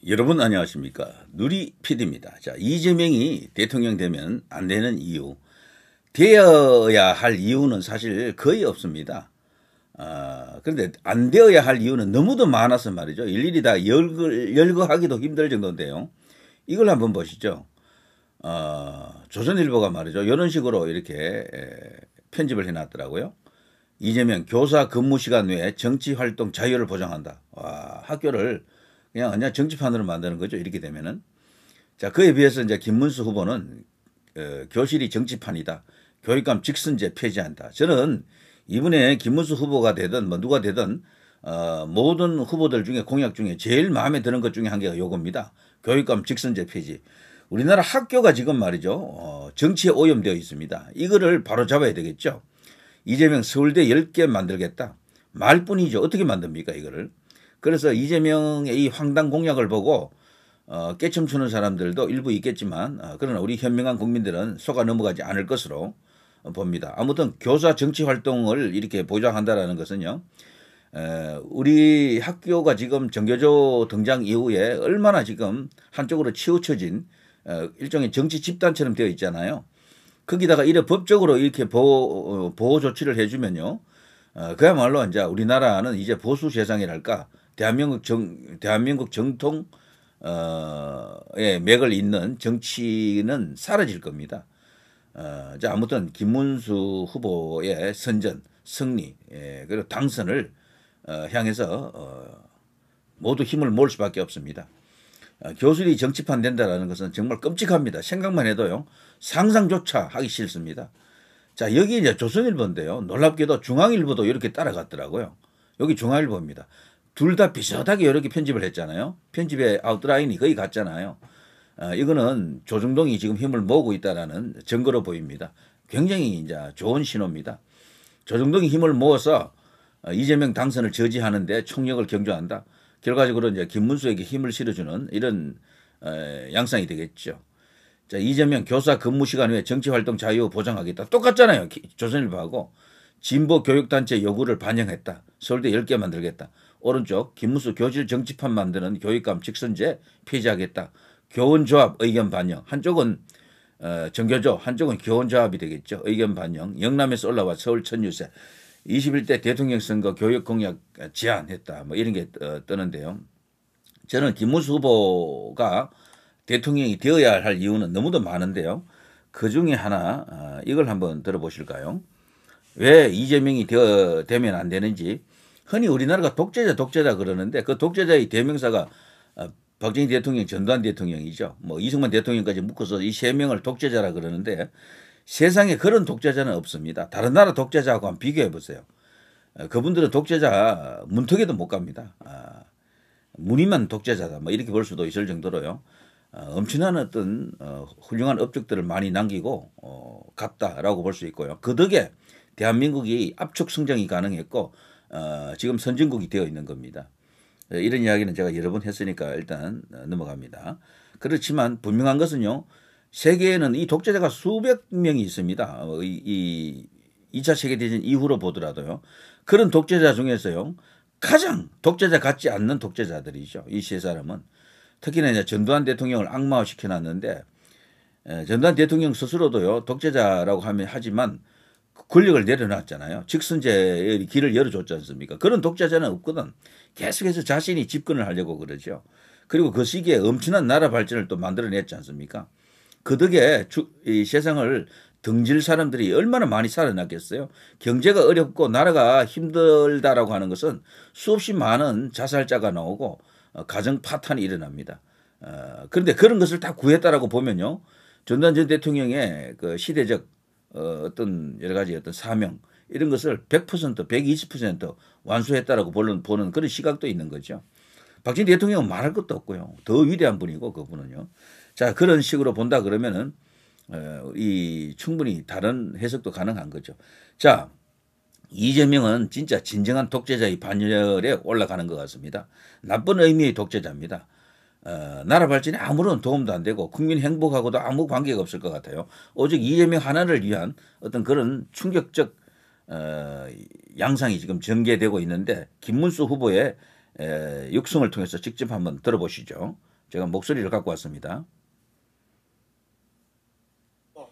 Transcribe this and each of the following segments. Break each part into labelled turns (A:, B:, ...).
A: 여러분 안녕하십니까? 누리 PD입니다. 자, 이재명이 대통령 되면 안 되는 이유, 되어야 할 이유는 사실 거의 없습니다. 그런데 안 되어야 할 이유는 너무도 많아서 말이죠. 일일이 다 열거하기도 힘들 정도인데요. 이걸 한번 보시죠. 조선일보가 말이죠. 이런 식으로 이렇게 편집을 해놨더라고요. 이재명 교사 근무 시간 외에 정치 활동 자유를 보장한다. 와, 학교를 그냥 정치판으로 만드는 거죠. 이렇게 되면은. 자, 그에 비해서 이제 김문수 후보는 교실이 정치판이다. 교육감 직선제 폐지한다. 저는 이번에 김문수 후보가 되든 뭐 누가 되든 모든 후보들 중에 공약 중에 제일 마음에 드는 것 중에 한 개가 요겁니다. 교육감 직선제 폐지. 우리나라 학교가 지금 말이죠. 정치에 오염되어 있습니다. 이거를 바로 잡아야 되겠죠. 이재명 서울대 10개 만들겠다. 말뿐이죠. 어떻게 만듭니까 이거를. 그래서 이재명의 이 황당 공약을 보고 깨춤 추는 사람들도 일부 있겠지만 그러나 우리 현명한 국민들은 속아 넘어가지 않을 것으로 봅니다. 아무튼 교사 정치 활동을 이렇게 보장한다라는 것은요. 우리 학교가 지금 정교조 등장 이후에 얼마나 지금 한쪽으로 치우쳐진 일종의 정치 집단처럼 되어 있잖아요. 거기다가 이래 법적으로 이렇게 보호 조치를 해주면요. 그야말로 이제 우리나라는 이제 보수 세상이랄까 대한민국 정통의 맥을 잇는 정치는 사라질 겁니다. 자, 아무튼 김문수 후보의 선전, 승리, 그리고 당선을 향해서 모두 힘을 모을 수밖에 없습니다. 교수들이 정치판 된다는 것은 정말 끔찍합니다. 생각만 해도요. 상상조차 하기 싫습니다. 자, 여기 이제 조선일보인데요. 놀랍게도 중앙일보도 이렇게 따라갔더라고요. 여기 중앙일보입니다. 둘 다 비슷하게 이렇게 편집을 했잖아요. 편집의 아웃라인이 거의 같잖아요. 이거는 조중동이 지금 힘을 모으고 있다는 증거로 보입니다. 굉장히 이제 좋은 신호입니다. 조중동이 힘을 모아서 이재명 당선을 저지하는데 총력을 경주한다. 결과적으로 이제 김문수에게 힘을 실어주는 이런 양상이 되겠죠. 자, 이재명 교사 근무 시간 외에 정치활동 자유 보장하겠다. 똑같잖아요. 조선일보하고. 진보 교육단체 요구를 반영했다. 서울대 10개 만들겠다. 오른쪽 김문수 교실 정치판 만드는 교육감 직선제 폐지하겠다. 교원조합 의견 반영. 한쪽은 정교조, 한쪽은 교원조합이 되겠죠. 의견 반영. 영남에서 올라와 서울 첫 뉴스. 21대 대통령 선거 교육 공약 제안했다. 뭐 이런 게 뜨는데요. 저는 김문수 후보가 대통령이 되어야 할 이유는 너무도 많은데요. 그 중에 하나 이걸 한번 들어보실까요? 왜 이재명이 되면 안 되는지. 흔히 우리나라가 독재자 그러는데 그 독재자의 대명사가 박정희 대통령, 전두환 대통령이죠. 뭐 이승만 대통령까지 묶어서 이 세 명을 독재자라 그러는데 세상에 그런 독재자는 없습니다. 다른 나라 독재자하고 한번 비교해 보세요. 그분들은 독재자 문턱에도 못 갑니다. 무늬만 독재자다. 뭐 이렇게 볼 수도 있을 정도로요. 엄청난 어떤 훌륭한 업적들을 많이 남기고 갔다라고 볼 수 있고요. 그 덕에 대한민국이 압축 성장이 가능했고 지금 선진국이 되어 있는 겁니다. 이런 이야기는 제가 여러 번 했으니까 일단 넘어갑니다. 그렇지만 분명한 것은요. 세계에는 이 독재자가 수백 명이 있습니다. 이 2차 세계대전 이후로 보더라도요. 그런 독재자 중에서요. 가장 독재자 같지 않는 독재자들이죠. 이 세 사람은. 특히나 이제 전두환 대통령을 악마화 시켜놨는데 전두환 대통령 스스로도요. 독재자라고 하지만 권력을 내려놨잖아요. 직선제의 길을 열어줬지 않습니까? 그런 독재자는 없거든. 계속해서 자신이 집권을 하려고 그러죠. 그리고 그 시기에 엄청난 나라 발전을 또 만들어냈지 않습니까? 그 덕에 이 세상을 등질 사람들이 얼마나 많이 살아났겠어요. 경제가 어렵고 나라가 힘들다라고 하는 것은 수없이 많은 자살자가 나오고 가정 파탄이 일어납니다. 그런데 그런 것을 다 구했다라고 보면요. 전두환 전 대통령의 그 시대적 어떤 여러 가지 어떤 사명 이런 것을 100%, 120% 완수했다라고 보는 그런 시각도 있는 거죠. 박정희 대통령은 말할 것도 없고요. 더 위대한 분이고 그분은요. 자, 그런 식으로 본다 그러면은 이 충분히 다른 해석도 가능한 거죠. 자, 이재명은 진짜 진정한 독재자의 반열에 올라가는 것 같습니다. 나쁜 의미의 독재자입니다. 나라 발전에 아무런 도움도 안 되고 국민 행복하고도 아무 관계가 없을 것 같아요. 오직 이재명 하나를 위한 어떤 그런 충격적 양상이 지금 전개되고 있는데 김문수 후보의 육성을 통해서 직접 한번 들어보시죠. 제가 목소리를 갖고 왔습니다.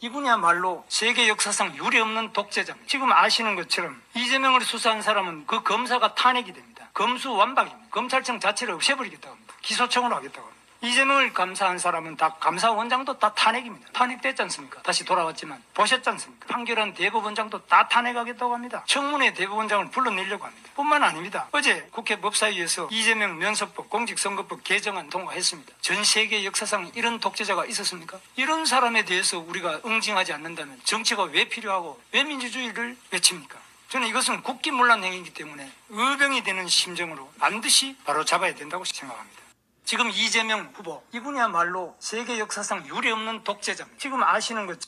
B: 이분이야말로 세계 역사상 유례없는 독재자입니다. 지금 아시는 것처럼 이재명을 수사한 사람은 그 검사가 탄핵이 됩니다. 검수완박입니다. 검찰청 자체를 없애버리겠다고 합니다. 기소청으로 하겠다고 합니다. 이재명을 감사한 사람은 다 감사원장도 다 탄핵입니다. 탄핵됐지 않습니까? 다시 돌아왔지만 보셨지 않습니까? 판결한 대법원장도 다 탄핵하겠다고 합니다. 청문회 대법원장을 불러내려고 합니다. 뿐만 아닙니다. 어제 국회 법사위에서 이재명 면접법 공직선거법 개정안 통과했습니다. 전 세계 역사상 이런 독재자가 있었습니까? 이런 사람에 대해서 우리가 응징하지 않는다면 정치가 왜 필요하고 왜 민주주의를 외칩니까? 저는 이것은 국기문란 행위이기 때문에 의병이 되는 심정으로 반드시 바로 잡아야 된다고 생각합니다. 지금 이재명 후보, 이분이야말로 세계 역사상 유례없는 독재자입니다. 지금 아시는 것.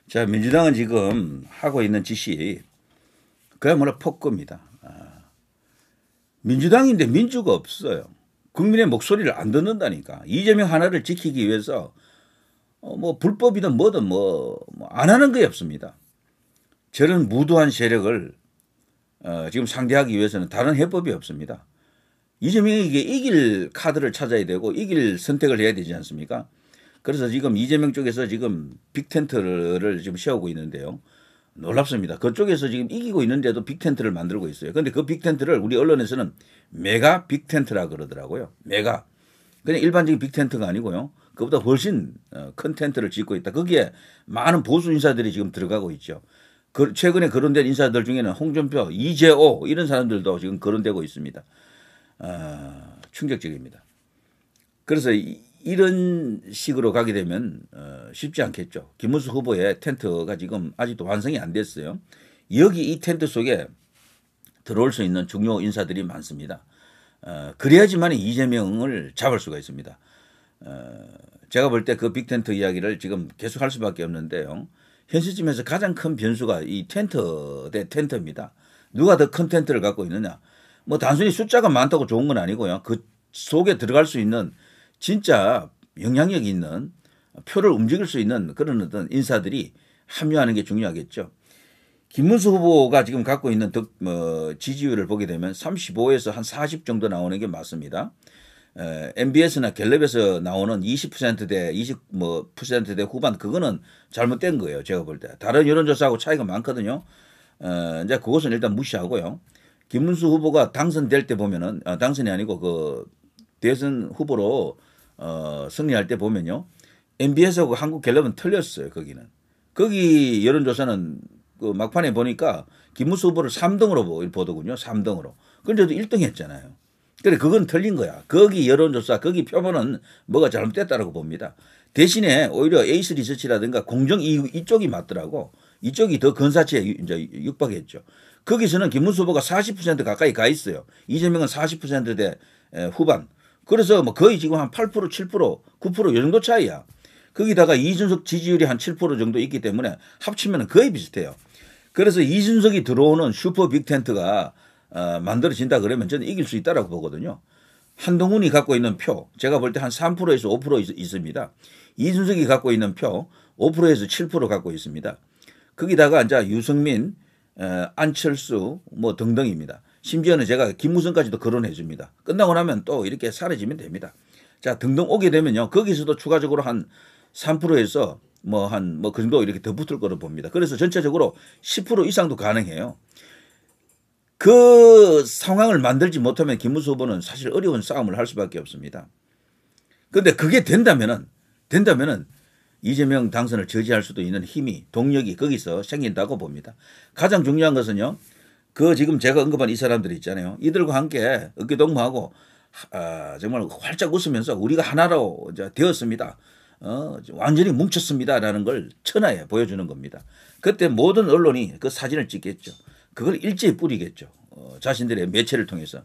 A: 자, 민주당은 지금 하고 있는 짓이 그야말로 폭거입니다. 민주당인데 민주가 없어요. 국민의 목소리를 안 듣는다니까. 이재명 하나를 지키기 위해서 뭐 불법이든 뭐든 안 하는 게 없습니다. 저런 무도한 세력을 지금 상대하기 위해서는 다른 해법이 없습니다. 이재명에게 이길 카드를 찾아야 되고 이길 선택을 해야 되지 않습니까? 그래서 지금 이재명 쪽에서 지금 빅텐트를 지금 세우고 있는데요. 놀랍습니다. 그쪽에서 지금 이기고 있는데도 빅텐트를 만들고 있어요. 그런데 그 빅텐트를 우리 언론에서는 메가 빅텐트라 그러더라고요. 메가. 그냥 일반적인 빅텐트가 아니고요. 그보다 훨씬 큰 텐트를 짓고 있다. 거기에 많은 보수 인사들이 지금 들어가고 있죠. 최근에 거론된 인사들 중에는 홍준표, 이재호 이런 사람들도 지금 거론되고 있습니다. 충격적입니다. 그래서 이런 식으로 가게 되면 쉽지 않겠죠. 김문수 후보의 텐트가 지금 아직도 완성이 안 됐어요. 여기 이 텐트 속에 들어올 수 있는 중요 인사들이 많습니다. 그래야지만 이재명을 잡을 수가 있습니다. 제가 볼 때 그 빅텐트 이야기를 지금 계속 할 수밖에 없는데요. 현 시점에서 가장 큰 변수가 이 텐트 대 텐트입니다. 누가 더 큰 텐트를 갖고 있느냐. 뭐 단순히 숫자가 많다고 좋은 건 아니고요. 그 속에 들어갈 수 있는 진짜 영향력이 있는 표를 움직일 수 있는 그런 어떤 인사들이 합류하는 게 중요하겠죠. 김문수 후보가 지금 갖고 있는 지지율을 보게 되면 35에서 한 40 정도 나오는 게 맞습니다. MBS나 갤럽에서 나오는 20%대 20%대 후반 그거는 잘못된 거예요. 제가 볼 때. 다른 여론조사하고 차이가 많거든요. 이제 그것은 일단 무시하고요. 김문수 후보가 당선될 때 보면은 당선이 아니고 그 대선 후보로 승리할 때 보면요. MBS하고 한국갤럽은 틀렸어요. 거기는. 거기 여론조사는 그 막판에 보니까 김문수 후보를 3등으로 보더군요. 3등으로. 그런데도 1등 했잖아요. 그래 그건 틀린 거야. 거기 여론조사, 거기 표본은 뭐가 잘못됐다라고 봅니다. 대신에 오히려 에이스 리서치라든가 공정 이쪽이 맞더라고. 이쪽이 더 근사치에 이제 육박했죠. 거기서는 김문수 후보가 40% 가까이 가 있어요. 이재명은 40%대 후반. 그래서 뭐 거의 지금 한 8%, 7%, 9% 이 정도 차이야. 거기다가 이준석 지지율이 한 7% 정도 있기 때문에 합치면 거의 비슷해요. 그래서 이준석이 들어오는 슈퍼 빅텐트가 만들어진다 그러면 저는 이길 수 있다라고 보거든요. 한동훈이 갖고 있는 표, 제가 볼 때 한 3%에서 5% 있습니다. 이준석이 갖고 있는 표 5%에서 7% 갖고 있습니다. 거기다가 이제 유승민, 안철수 뭐 등등입니다. 심지어는 제가 김무성까지도 거론해 줍니다. 끝나고 나면 또 이렇게 사라지면 됩니다. 자, 등등 오게 되면요. 거기서도 추가적으로 한 3%에서 그 정도 이렇게 더 붙을 거로 봅니다. 그래서 전체적으로 10% 이상도 가능해요. 그 상황을 만들지 못하면 김문수 후보는 사실 어려운 싸움을 할 수밖에 없습니다. 그런데 그게 된다면은 이재명 당선을 저지할 수도 있는 힘이 동력이 거기서 생긴다고 봅니다. 가장 중요한 것은요. 그 지금 제가 언급한 이 사람들이 있잖아요. 이들과 함께 어깨동무하고 정말 활짝 웃으면서 우리가 하나로 이제 되었습니다. 완전히 뭉쳤습니다라는 걸 천하에 보여주는 겁니다. 그때 모든 언론이 그 사진을 찍겠죠. 그걸 일제히 뿌리겠죠. 자신들의 매체를 통해서.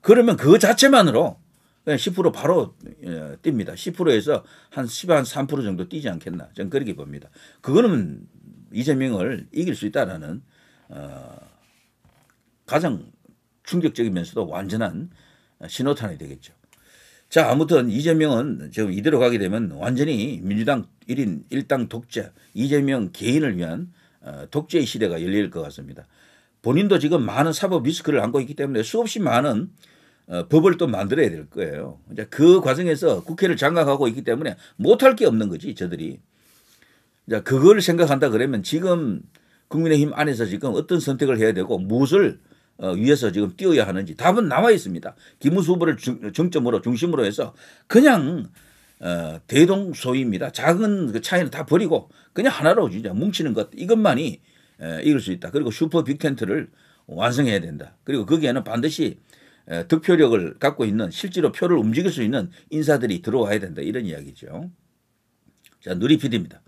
A: 그러면 그 자체만으로 10% 바로 뜁니다. 10%에서 한 3% 정도 뛰지 않겠나. 저는 그렇게 봅니다. 그거는 이재명을 이길 수 있다라는 가장 충격적이면서도 완전한 신호탄이 되겠죠. 자, 아무튼 이재명은 지금 이대로 가게 되면 완전히 민주당 1인 1당 독재, 이재명 개인을 위한 독재의 시대가 열릴 것 같습니다. 본인도 지금 많은 사법 리스크를 안고 있기 때문에 수없이 많은 법을 또 만들어야 될 거예요. 이제 그 과정에서 국회를 장악하고 있기 때문에 못할 게 없는 거지 저들이. 자, 그걸 생각한다 그러면 지금 국민의힘 안에서 지금 어떤 선택을 해야 되고 무엇을 위해서 지금 뛰어야 하는지 답은 나와 있습니다. 김문수 후보를 정점으로 중심으로 해서 그냥 대동소이입니다. 작은 그 차이는 다 버리고 그냥 하나로 진짜 뭉치는 것 이것만이 이길 수 있다. 그리고 슈퍼 빅텐트를 완성해야 된다. 그리고 거기에는 반드시 득표력을 갖고 있는 실제로 표를 움직일 수 있는 인사들이 들어와야 된다. 이런 이야기죠. 자, 누리 PD입니다.